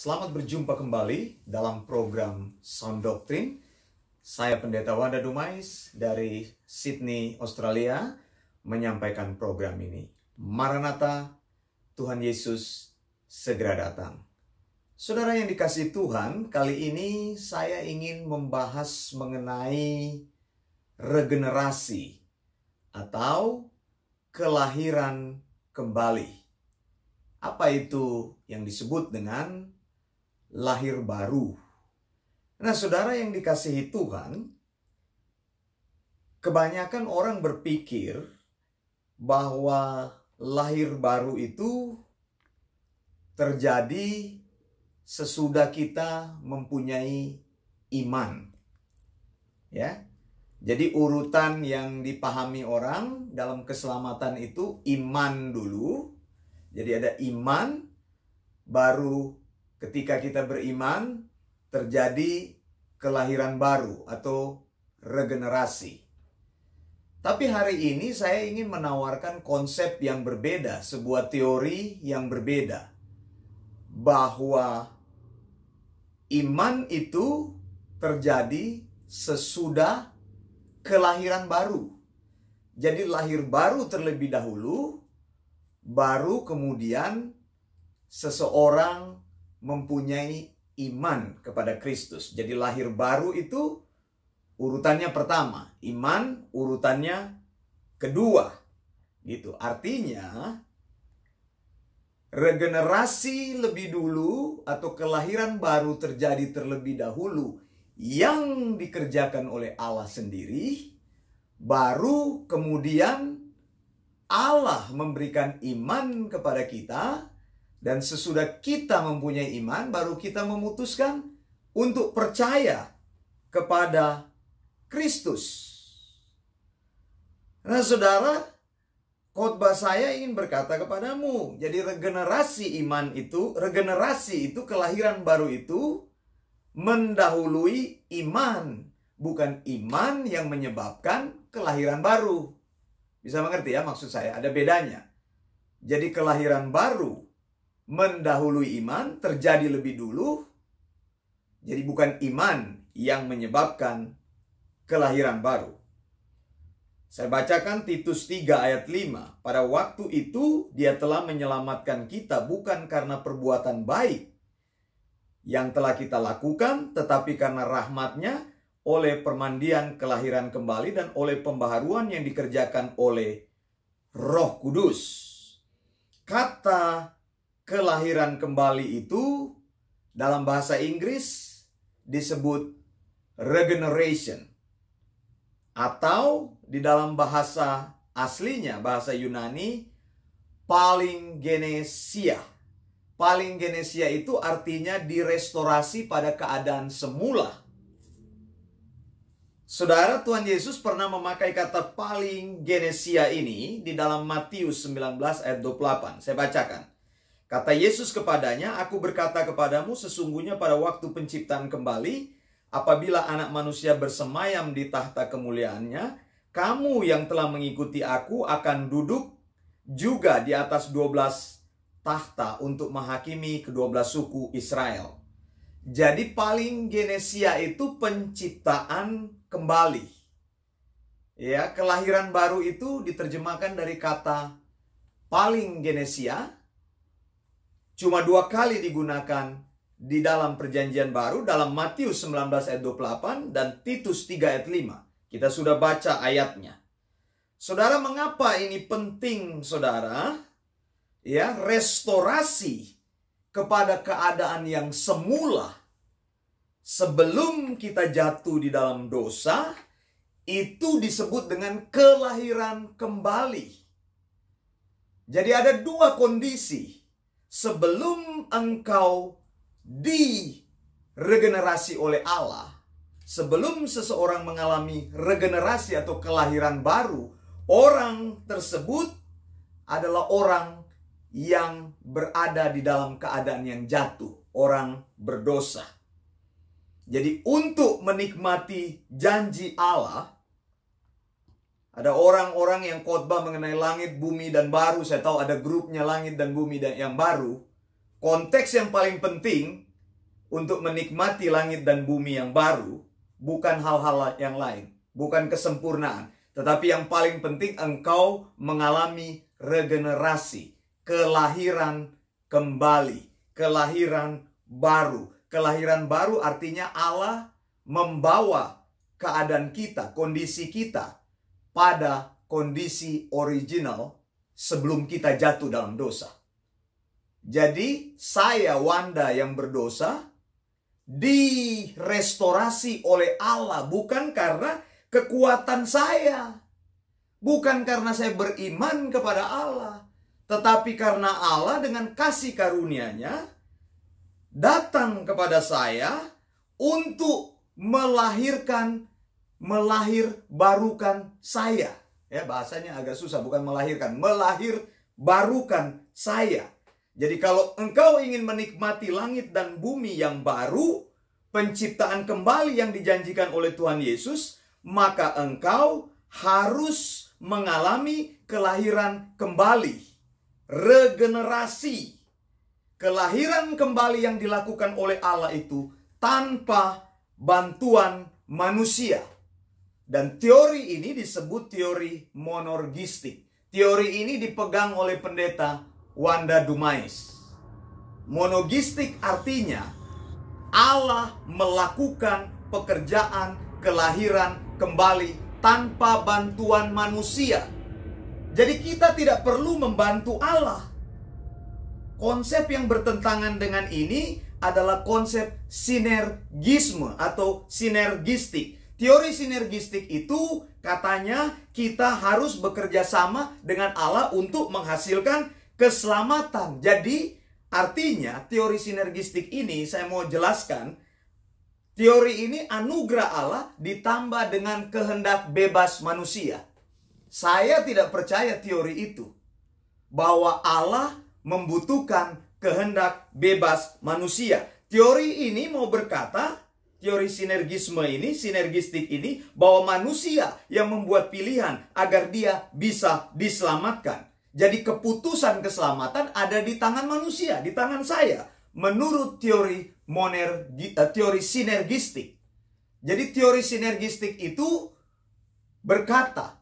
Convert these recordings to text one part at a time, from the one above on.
Selamat berjumpa kembali dalam program Sound Doctrine. Saya Pendeta Wanda Dumais dari Sydney, Australia, menyampaikan program ini. Maranatha, Tuhan Yesus segera datang. Saudara yang dikasihi Tuhan, kali ini saya ingin membahas mengenai regenerasi atau kelahiran kembali. Apa itu yang disebut dengan lahir baru? Nah, saudara yang dikasihi Tuhan, kebanyakan orang berpikir bahwa lahir baru itu terjadi sesudah kita mempunyai iman. Ya. Jadi urutan yang dipahami orang dalam keselamatan itu iman dulu. Jadi ada iman, baru ketika kita beriman terjadi kelahiran baru atau regenerasi. Tapi hari ini saya ingin menawarkan konsep yang berbeda, sebuah teori yang berbeda. Bahwa iman itu terjadi sesudah kelahiran baru. Jadi lahir baru terlebih dahulu, baru kemudian seseorang mempunyai iman kepada Kristus. Jadi lahir baru itu urutannya pertama, iman urutannya kedua. Gitu. Artinya regenerasi lebih dulu atau kelahiran baru terjadi terlebih dahulu yang dikerjakan oleh Allah sendiri, baru kemudian Allah memberikan iman kepada kita. Dan sesudah kita mempunyai iman, baru kita memutuskan untuk percaya kepada Kristus. Nah, saudara, khotbah saya ingin berkata kepadamu, jadi regenerasi iman itu, regenerasi itu, kelahiran baru itu mendahului iman, bukan iman yang menyebabkan kelahiran baru. Bisa mengerti ya maksud saya? Ada bedanya. Jadi kelahiran baru mendahului iman, terjadi lebih dulu. Jadi bukan iman yang menyebabkan kelahiran baru. Saya bacakan Titus 3 ayat 5. Pada waktu itu dia telah menyelamatkan kita bukan karena perbuatan baik yang telah kita lakukan, tetapi karena rahmat-Nya oleh permandian kelahiran kembali dan oleh pembaharuan yang dikerjakan oleh Roh Kudus. Kata kelahiran kembali itu dalam bahasa Inggris disebut regeneration. Atau di dalam bahasa aslinya, bahasa Yunani, palingenesia. Palingenesia itu artinya direstorasi pada keadaan semula. Saudara, Tuhan Yesus pernah memakai kata palingenesia ini di dalam Matius 19 ayat 28. Saya bacakan. Kata Yesus kepadanya, aku berkata kepadamu sesungguhnya pada waktu penciptaan kembali, apabila anak manusia bersemayam di tahta kemuliaannya, kamu yang telah mengikuti aku akan duduk juga di atas 12 tahta untuk menghakimi ke-12 suku Israel. Jadi palingenesia itu penciptaan kembali. Ya, kelahiran baru itu diterjemahkan dari kata palingenesia. Cuma 2 kali digunakan di dalam perjanjian baru, dalam Matius 19 ayat 28 dan Titus 3 ayat 5. Kita sudah baca ayatnya. Saudara, mengapa ini penting, saudara? Ya, restorasi kepada keadaan yang semula sebelum kita jatuh di dalam dosa, itu disebut dengan kelahiran kembali. Jadi ada 2 kondisi. Sebelum engkau diregenerasi oleh Allah, sebelum seseorang mengalami regenerasi atau kelahiran baru, orang tersebut adalah orang yang berada di dalam keadaan yang jatuh, orang berdosa. Jadi untuk menikmati janji Allah, ada orang-orang yang khotbah mengenai langit, bumi, dan baru. Saya tahu ada grupnya langit dan bumi dan yang baru. Konteks yang paling penting untuk menikmati langit dan bumi yang baru bukan hal-hal yang lain, bukan kesempurnaan, tetapi yang paling penting engkau mengalami regenerasi, kelahiran kembali, kelahiran baru. Kelahiran baru artinya Allah membawa keadaan kita, kondisi kita pada kondisi original sebelum kita jatuh dalam dosa. Jadi saya, Wanda yang berdosa, direstorasi oleh Allah bukan karena kekuatan saya, bukan karena saya beriman kepada Allah, tetapi karena Allah dengan kasih karunia-Nya datang kepada saya untuk melahirbarukan saya. Ya, bahasanya agak susah, bukan melahirkan, melahirbarukan saya. Jadi kalau engkau ingin menikmati langit dan bumi yang baru, penciptaan kembali yang dijanjikan oleh Tuhan Yesus, maka engkau harus mengalami kelahiran kembali, regenerasi. Kelahiran kembali yang dilakukan oleh Allah itu tanpa bantuan manusia. Dan teori ini disebut teori monorgistik. Teori ini dipegang oleh pendeta Wanda Dumais. Monogistik artinya Allah melakukan pekerjaan kelahiran kembali tanpa bantuan manusia. Jadi kita tidak perlu membantu Allah. Konsep yang bertentangan dengan ini adalah konsep sinergisme atau sinergistik. Teori sinergistik itu katanya kita harus bekerja sama dengan Allah untuk menghasilkan keselamatan. Jadi artinya teori sinergistik ini saya mau jelaskan. Teori ini anugerah Allah ditambah dengan kehendak bebas manusia. Saya tidak percaya teori itu, bahwa Allah membutuhkan kehendak bebas manusia. Teori ini mau berkata, teori sinergisme ini, sinergistik ini, bahwa manusia yang membuat pilihan agar dia bisa diselamatkan. Jadi keputusan keselamatan ada di tangan manusia, di tangan saya. Menurut teori sinergistik. Jadi teori sinergistik itu berkata,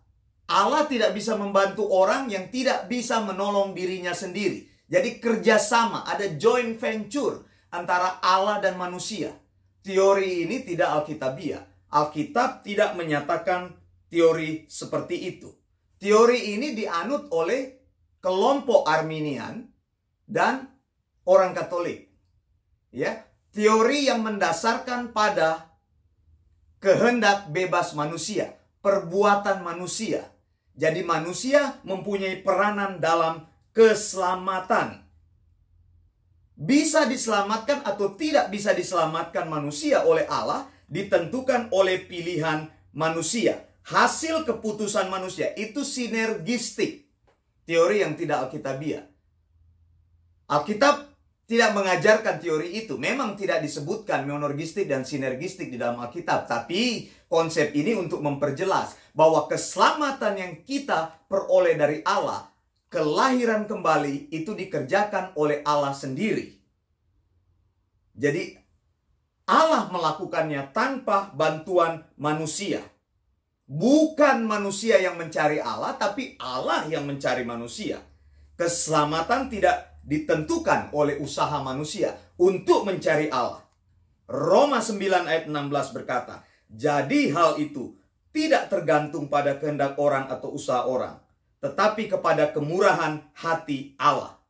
Allah tidak bisa membantu orang yang tidak bisa menolong dirinya sendiri. Jadi kerjasama, ada joint venture antara Allah dan manusia. Teori ini tidak alkitabiah. Alkitab tidak menyatakan teori seperti itu. Teori ini dianut oleh kelompok Arminian dan orang Katolik. Ya, teori yang mendasarkan pada kehendak bebas manusia, perbuatan manusia. Jadi manusia mempunyai peranan dalam keselamatan. Bisa diselamatkan atau tidak bisa diselamatkan manusia oleh Allah ditentukan oleh pilihan manusia. Hasil keputusan manusia itu sinergistik. Teori yang tidak alkitabiah. Alkitab tidak mengajarkan teori itu. Memang tidak disebutkan monorgistik dan sinergistik di dalam Alkitab. Tapi konsep ini untuk memperjelas bahwa keselamatan yang kita peroleh dari Allah, kelahiran kembali, itu dikerjakan oleh Allah sendiri. Jadi Allah melakukannya tanpa bantuan manusia. Bukan manusia yang mencari Allah, tapi Allah yang mencari manusia. Keselamatan tidak ditentukan oleh usaha manusia untuk mencari Allah. Roma 9 ayat 16 berkata, jadi hal itu tidak tergantung pada kehendak orang atau usaha orang, tetapi kepada kemurahan hati Allah.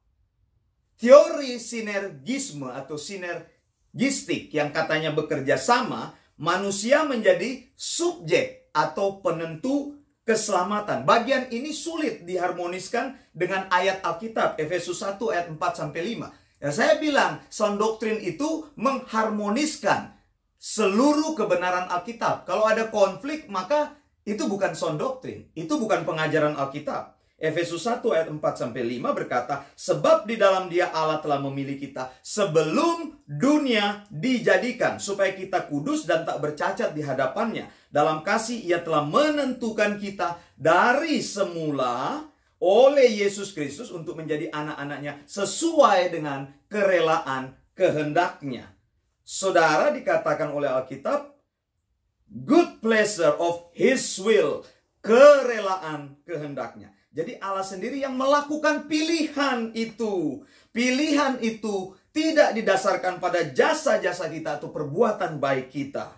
Teori sinergisme atau sinergistik yang katanya bekerja sama, manusia menjadi subjek atau penentu keselamatan. Bagian ini sulit diharmoniskan dengan ayat Alkitab Efesus 1 ayat 4-5. Ya, saya bilang sound doctrine itu mengharmoniskan seluruh kebenaran Alkitab. Kalau ada konflik maka itu bukan sound doctrine, itu bukan pengajaran Alkitab. Efesus 1 ayat 4-5 berkata, sebab di dalam Dia Allah telah memilih kita sebelum dunia dijadikan, supaya kita kudus dan tak bercacat di hadapannya. Dalam kasih Ia telah menentukan kita dari semula oleh Yesus Kristus untuk menjadi anak-anaknya sesuai dengan kerelaan kehendaknya. saudara, dikatakan oleh Alkitab, good pleasure of His will, kerelaan kehendaknya. Jadi Allah sendiri yang melakukan pilihan itu. Pilihan itu tidak didasarkan pada jasa-jasa kita atau perbuatan baik kita.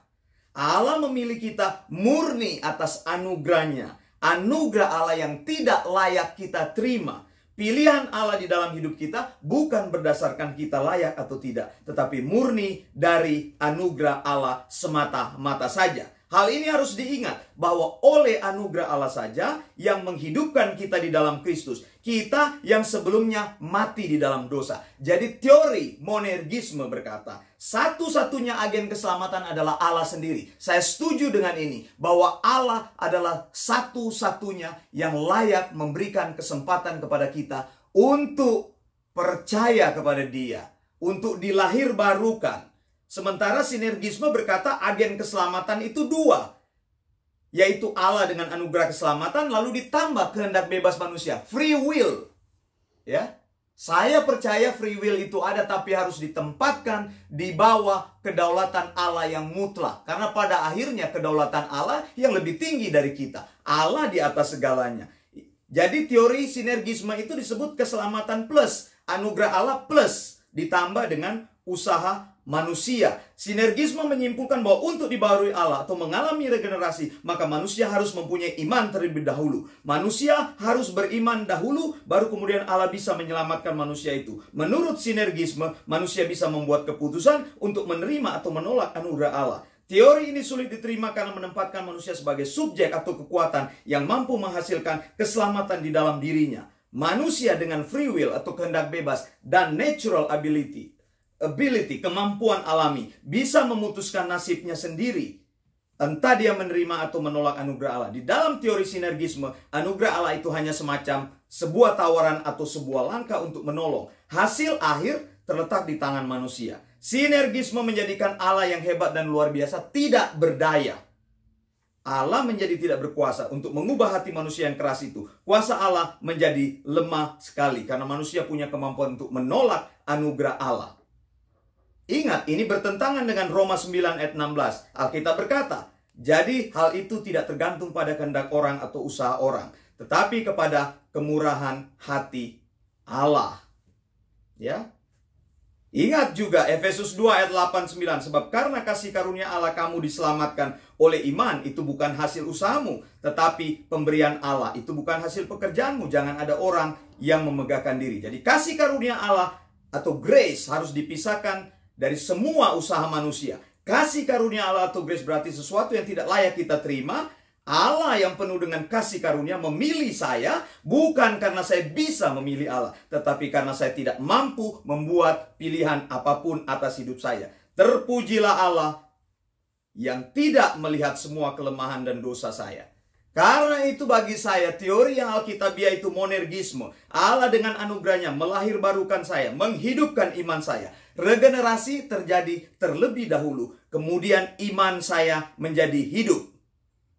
Allah memilih kita murni atas anugerahnya. Anugerah Allah yang tidak layak kita terima. Pilihan Allah di dalam hidup kita bukan berdasarkan kita layak atau tidak, tetapi murni dari anugerah Allah semata-mata saja. Hal ini harus diingat bahwa oleh anugerah Allah saja yang menghidupkan kita di dalam Kristus. Kita yang sebelumnya mati di dalam dosa. Jadi teori monergisme berkata, satu-satunya agen keselamatan adalah Allah sendiri. Saya setuju dengan ini, bahwa Allah adalah satu-satunya yang layak memberikan kesempatan kepada kita untuk percaya kepada Dia, untuk dilahirbarukan. Sementara sinergisme berkata agen keselamatan itu dua, yaitu Allah dengan anugerah keselamatan, lalu ditambah kehendak bebas manusia, free will. Ya, saya percaya free will itu ada, tapi harus ditempatkan di bawah kedaulatan Allah yang mutlak. Karena pada akhirnya kedaulatan Allah yang lebih tinggi dari kita. Allah di atas segalanya. Jadi teori sinergisme itu disebut keselamatan plus, anugerah Allah plus, ditambah dengan usaha manusia. Sinergisme menyimpulkan bahwa untuk dibaharui Allah atau mengalami regenerasi, maka manusia harus mempunyai iman terlebih dahulu. Manusia harus beriman dahulu, baru kemudian Allah bisa menyelamatkan manusia itu. Menurut sinergisme, manusia bisa membuat keputusan untuk menerima atau menolak anugerah Allah. Teori ini sulit diterima karena menempatkan manusia sebagai subjek atau kekuatan yang mampu menghasilkan keselamatan di dalam dirinya. Manusia dengan free will atau kehendak bebas dan natural ability, kemampuan alami, bisa memutuskan nasibnya sendiri. Entah dia menerima atau menolak anugerah Allah. Di dalam teori sinergisme, anugerah Allah itu hanya semacam sebuah tawaran atau sebuah langkah untuk menolong. Hasil akhir terletak di tangan manusia. Sinergisme menjadikan Allah yang hebat dan luar biasa tidak berdaya. Allah menjadi tidak berkuasa untuk mengubah hati manusia yang keras itu. Kuasa Allah menjadi lemah sekali karena manusia punya kemampuan untuk menolak anugerah Allah. Ingat, ini bertentangan dengan Roma 9 ayat 16. Alkitab berkata, jadi hal itu tidak tergantung pada kehendak orang atau usaha orang, tetapi kepada kemurahan hati Allah. Ya. Ingat juga Efesus 2 ayat 8-9. Sebab karena kasih karunia Allah kamu diselamatkan oleh iman. Itu bukan hasil usahamu, tetapi pemberian Allah. Itu bukan hasil pekerjaanmu. Jangan ada orang yang memegahkan diri. Jadi kasih karunia Allah atau grace harus dipisahkan dari semua usaha manusia. Kasih karunia Allah atau grace berarti sesuatu yang tidak layak kita terima. Allah yang penuh dengan kasih karunia memilih saya, bukan karena saya bisa memilih Allah, tetapi karena saya tidak mampu membuat pilihan apapun atas hidup saya. Terpujilah Allah yang tidak melihat semua kelemahan dan dosa saya. Karena itu bagi saya, teori yang alkitabiah itu monergisme. Allah dengan anugerahnya melahirbarukan saya, menghidupkan iman saya. Regenerasi terjadi terlebih dahulu, kemudian iman saya menjadi hidup.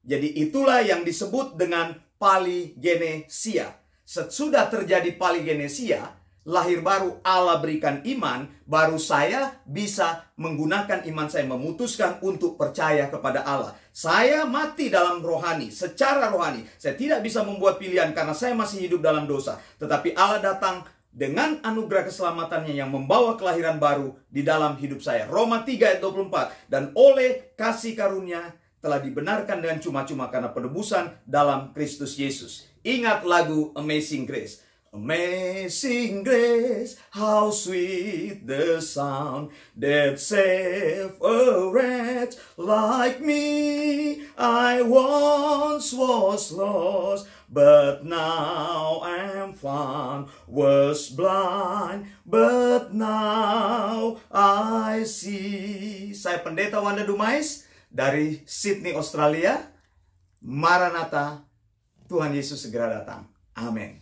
Jadi itulah yang disebut dengan paligenesia. Sesudah terjadi paligenesia, lahir baru Allah berikan iman, baru saya bisa menggunakan iman saya, memutuskan untuk percaya kepada Allah. Saya mati dalam rohani, secara rohani. Saya tidak bisa membuat pilihan karena saya masih hidup dalam dosa. Tetapi Allah datang dengan anugerah keselamatannya yang membawa kelahiran baru di dalam hidup saya. Roma 3 ayat 24. Dan oleh kasih karunia telah dibenarkan dengan cuma-cuma karena penebusan dalam Kristus Yesus. Ingat lagu Amazing Grace. Amazing grace, how sweet the sound that saved a wretch like me. I once was lost, but now I'm found. Was blind, but now I see. Saya Pendeta Wanda Dumais dari Sydney, Australia. Maranatha, Tuhan Yesus segera datang. Amin.